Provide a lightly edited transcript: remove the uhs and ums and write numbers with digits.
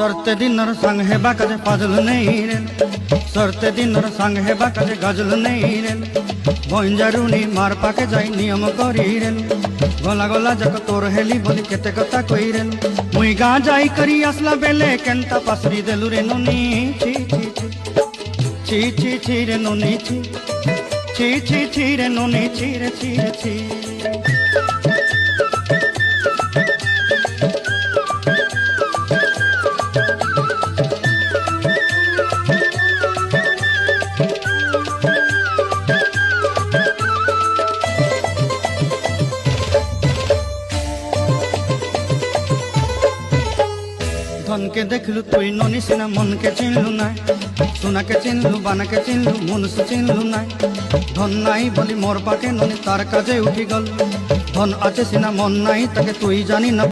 सरते दिनर संग हेबा काजे पाजल नहीं रेल सरते दिनर संग हेबा काजे गजल नहीं रेल बंजारुनी मार पाके जाई नियम करी रेल गला गला जक तोर हेली बोली केते कथा कई रेल मुई गा जाई करी असला बेले केंता पासरी देलु रे नुनी ची ची ची ची ची रे नुनी ची ची ची ची रे नुनी ची रे ची रे ची धन के देखलु तुई ननी सिना मन के चिन्हलु ना सोना के चिन्हलु बाना के चिन्हलु मनुष्य चिन्हलु ना धन नाई बोली मोर पाके ननी तार काजे उठी गल धन आछे सिना मन नाई ताके तुई जानी ना।